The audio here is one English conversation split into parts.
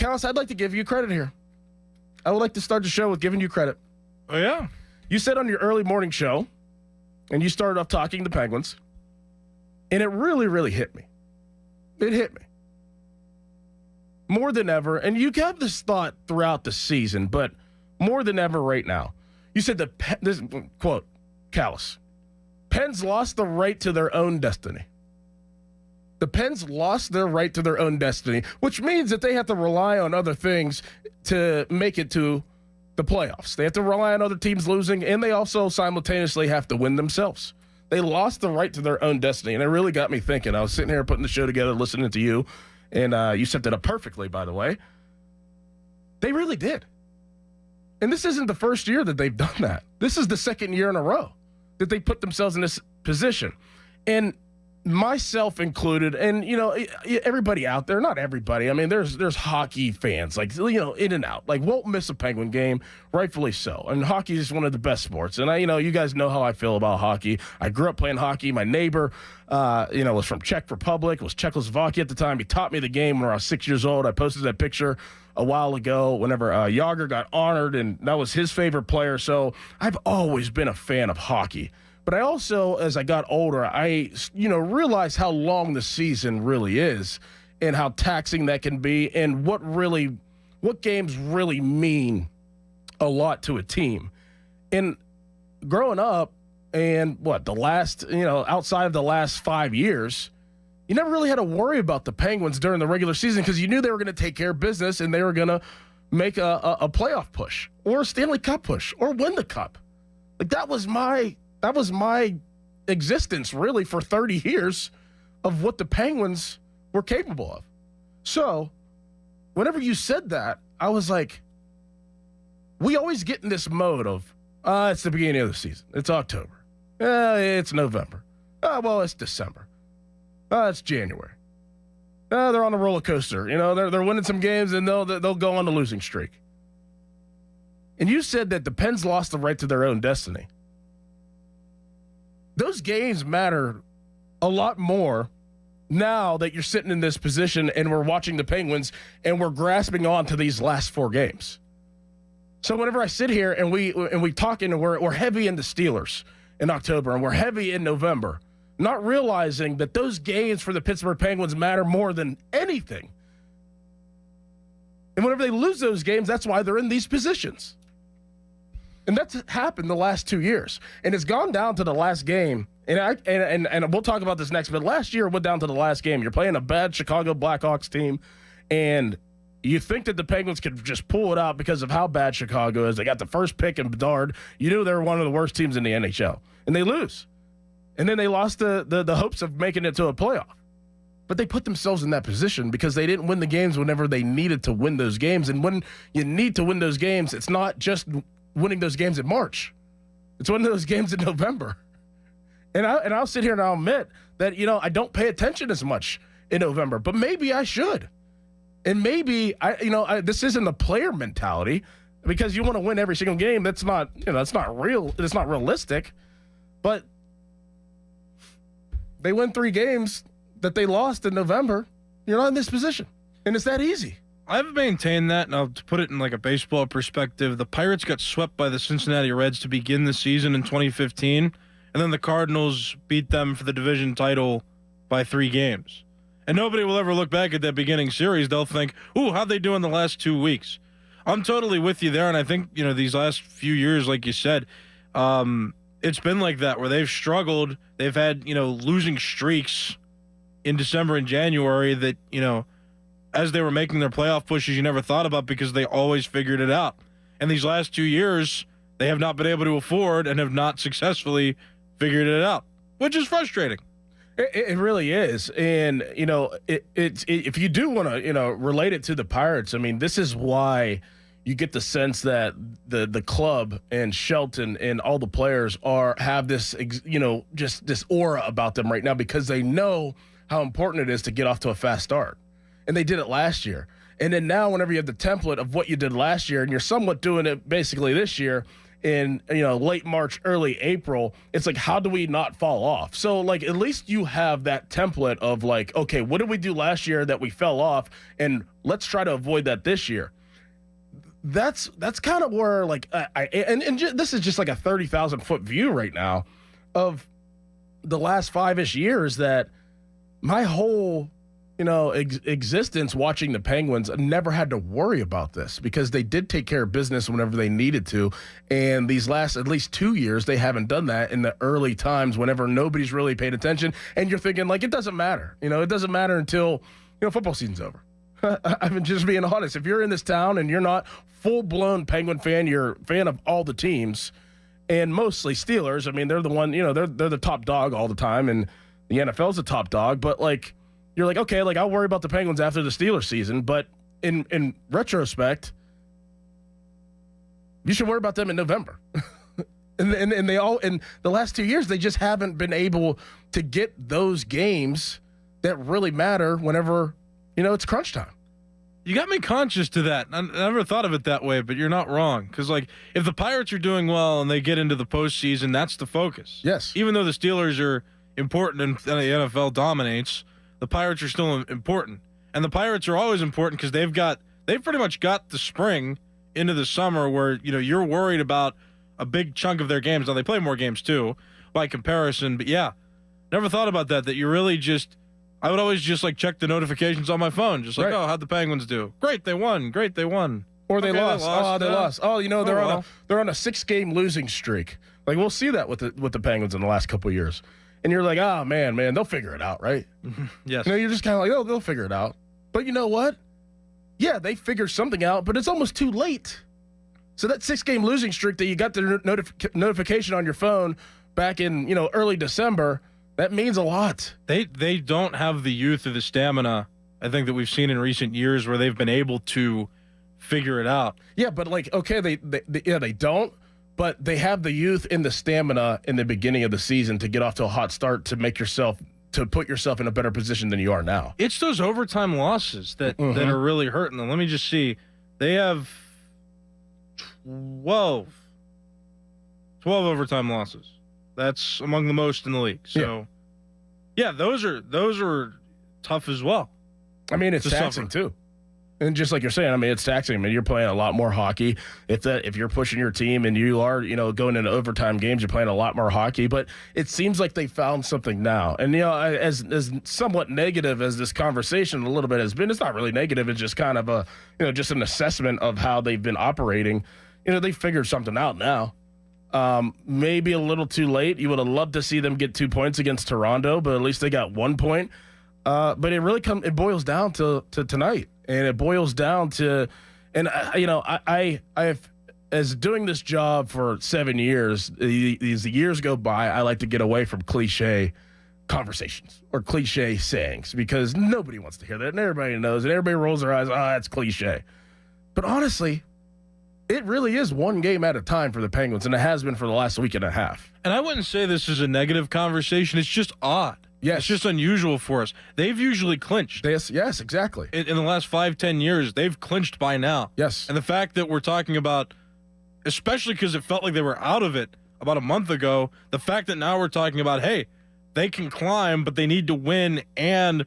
Callis, I'd like to give you credit here. I would like to start the show with giving you credit. Oh, yeah? You said on your early morning show, and you started off talking the Penguins, and it really, really hit me. It hit me. More than ever, and you have this thought throughout the season, but more than ever right now. You said this quote, Callis, Pens lost the right to their own destiny. The Pens lost their right to their own destiny, which means that they have to rely on other things to make it to the playoffs. They have to rely on other teams losing, and they also simultaneously have to win themselves. They lost the right to their own destiny, and it really got me thinking. I was sitting here putting the show together, listening to you, and you set that up perfectly, by the way. They really did. And this isn't the first year that they've done that. This is the second year in a row that they put themselves in this position. And myself included, and, everybody out there, not everybody. I mean, there's hockey fans, in and out. Won't miss a Penguin game, rightfully so. And hockey is one of the best sports. And, you guys know how I feel about hockey. I grew up playing hockey. My neighbor, was from Czech Republic, was Czechoslovakia at the time. He taught me the game when I was 6 years old. I posted that picture a while ago whenever Jágr got honored, and that was his favorite player. So I've always been a fan of hockey. But I also, as I got older, I realized how long the season really is and how taxing that can be and what games really mean a lot to a team. And growing up and outside of the last 5 years, you never really had to worry about the Penguins during the regular season because you knew they were going to take care of business and they were going to make a playoff push or a Stanley Cup push or win the cup. That was my existence, really, for 30 years of what the Penguins were capable of. So, whenever you said that, I was like, we always get in this mode of, it's the beginning of the season. It's October. It's November. It's December. It's January. They're on a roller coaster. They're winning some games, and they'll go on the losing streak. And you said that the Pens lost the right to their own destiny. Those games matter a lot more now that you're sitting in this position and we're watching the Penguins and we're grasping on to these last 4 games. So whenever I sit here and we talk and we're heavy into Steelers in October and we're heavy in November, not realizing that those games for the Pittsburgh Penguins matter more than anything. And whenever they lose those games, that's why they're in these positions. And that's happened the last 2 years. And it's gone down to the last game. And we'll talk about this next, but last year it went down to the last game. You're playing a bad Chicago Blackhawks team, and you think that the Penguins could just pull it out because of how bad Chicago is. They got the first pick in Bedard. You knew they were one of the worst teams in the NHL. And they lose. And then they lost the hopes of making it to a playoff. But they put themselves in that position because they didn't win the games whenever they needed to win those games. And when you need to win those games, it's not just winning those games in March. It's winning those games in November. And I'll sit here and I'll admit that, I don't pay attention as much in November, but maybe I should. And maybe this isn't the player mentality because you want to win every single game. That's not real. It's not realistic, but they win 3 games that they lost in November. You're not in this position, and it's that easy. I've maintained that. Now, to put it in a baseball perspective, the Pirates got swept by the Cincinnati Reds to begin the season in 2015, and then the Cardinals beat them for the division title by 3 games. And nobody will ever look back at that beginning series. They'll think, ooh, how'd they do in the last 2 weeks? I'm totally with you there, and I think, these last few years, like you said, it's been like that where they've struggled. They've had, losing streaks in December and January that, as they were making their playoff pushes, you never thought about because they always figured it out. And these last 2 years, they have not been able to afford and have not successfully figured it out, which is frustrating. It really is. And, if you do want to, relate it to the Pirates, I mean, this is why you get the sense that the club and Shelton and all the players have this, just this aura about them right now because they know how important it is to get off to a fast start. And they did it last year. And then now whenever you have the template of what you did last year and you're somewhat doing it basically this year, in late March, early April, it's like, how do we not fall off? So like, at least you have that template of like, okay, what did we do last year that we fell off, and let's try to avoid that this year. That's kind of where like this is just like a 30,000 foot view right now of the last 5-ish years, that my whole existence watching the Penguins, never had to worry about this because they did take care of business whenever they needed to. And these last at least 2 years, they haven't done that in the early times whenever nobody's really paid attention. And you're thinking like, it doesn't matter. It doesn't matter until, football season's over. I'm just being honest. If you're in this town and you're not full-blown Penguin fan, you're a fan of all the teams and mostly Steelers. I mean, they're the one, they're the top dog all the time, and the NFL's the top dog. But like, you're like, okay, like I'll worry about the Penguins after the Steelers season, but in retrospect, you should worry about them in November. and they all, in the last 2 years, they just haven't been able to get those games that really matter whenever, it's crunch time. You got me conscious to that. I never thought of it that way, but you're not wrong. Because, like, if the Pirates are doing well and they get into the postseason, that's the focus. Yes. Even though the Steelers are important and the NFL dominates, the Pirates are still important. And the Pirates are always important because they've pretty much got the spring into the summer where, you're worried about a big chunk of their games. Now, they play more games, too, by comparison. But, yeah, never thought about that you really just – I would always just like check the notifications on my phone, just like, right. Oh, how'd the Penguins do? Great, they won. Great, they won. Or they lost. Oh, they lost. Oh, they're on a 6-game losing streak. Like, we'll see that with the Penguins in the last couple of years, and you're like, oh man, they'll figure it out, right? Yes. You're just kind of like, oh, they'll figure it out. But you know what? Yeah, they figured something out, but it's almost too late. So that 6-game losing streak that you got the notification on your phone back in early December. That means a lot. They don't have the youth or the stamina, I think, that we've seen in recent years where they've been able to figure it out. Yeah, but like, okay, they don't, but they have the youth and the stamina in the beginning of the season to get off to a hot start to put yourself in a better position than you are now. It's those overtime losses that are really hurting them. Let me just see. They have 12 overtime losses. That's among the most in the league. So, yeah, those are tough as well. I mean, it's taxing too. And just like you're saying, I mean, it's taxing. I mean, you're playing a lot more hockey. If you're pushing your team and you are, going into overtime games, you're playing a lot more hockey. But it seems like they found something now. And, as somewhat negative as this conversation a little bit has been, it's not really negative. It's just kind of just an assessment of how they've been operating. They figured something out now. Maybe a little too late. You would have loved to see them get 2 points against Toronto, but at least they got 1 point. But it really it boils down to tonight, and it boils down to, and I've as doing this job for 7 years. As the years go by, I like to get away from cliche conversations or cliche sayings because nobody wants to hear that, and everybody knows, and everybody rolls their eyes. Oh, that's cliche. But honestly, it really is one game at a time for the Penguins, and it has been for the last week and a half. And I wouldn't say this is a negative conversation. It's just odd. Yes. It's just unusual for us. They've usually clinched. Yes, exactly. In the last 5-10 years, they've clinched by now. Yes. And the fact that we're talking about, especially because it felt like they were out of it about a month ago, the fact that now we're talking about, hey, they can climb, but they need to win, and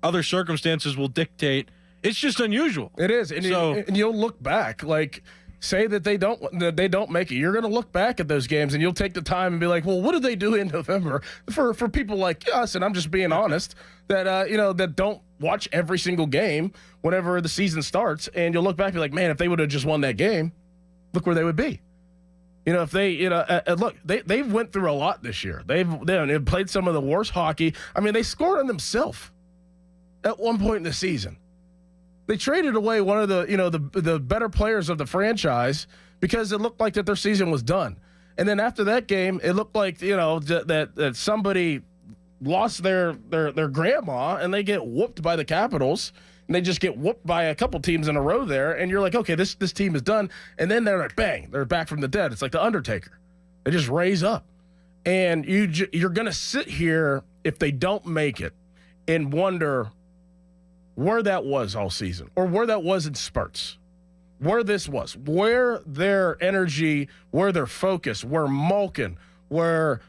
other circumstances will dictate. It's just unusual. It is. And, and you'll look back, like, say that they don't make it. You're going to look back at those games and you'll take the time and be like, well, what did they do in November for people like us? And I'm just being honest that, that don't watch every single game whenever the season starts. And you'll look back and be like, man, if they would have just won that game, look where they would be. If they, look, they went through a lot this year. They've played some of the worst hockey. I mean, they scored on themselves at one point in the season. They traded away one of the better players of the franchise because it looked like that their season was done. And then after that game, it looked like that somebody lost their grandma and they get whooped by the Capitals, and they just get whooped by a couple teams in a row there. And you're like, okay, this team is done. And then they're like, bang, they're back from the dead. It's like the Undertaker. They just raise up, and you're gonna sit here if they don't make it and wonder where that was all season or where that was in spurts. where this was, where their energy, where their focus, where Malkin, we're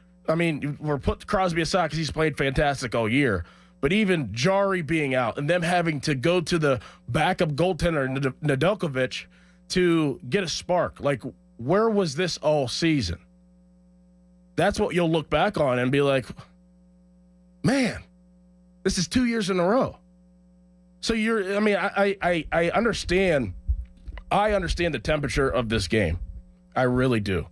put Crosby aside because he's played fantastic all year, but even Jari being out and them having to go to the backup goaltender, Nedeljkovic, to get a spark. Like, where was this all season? That's what you'll look back on and be like, man, this is 2 years in a row. So I understand. I understand the temperature of this game. I really do.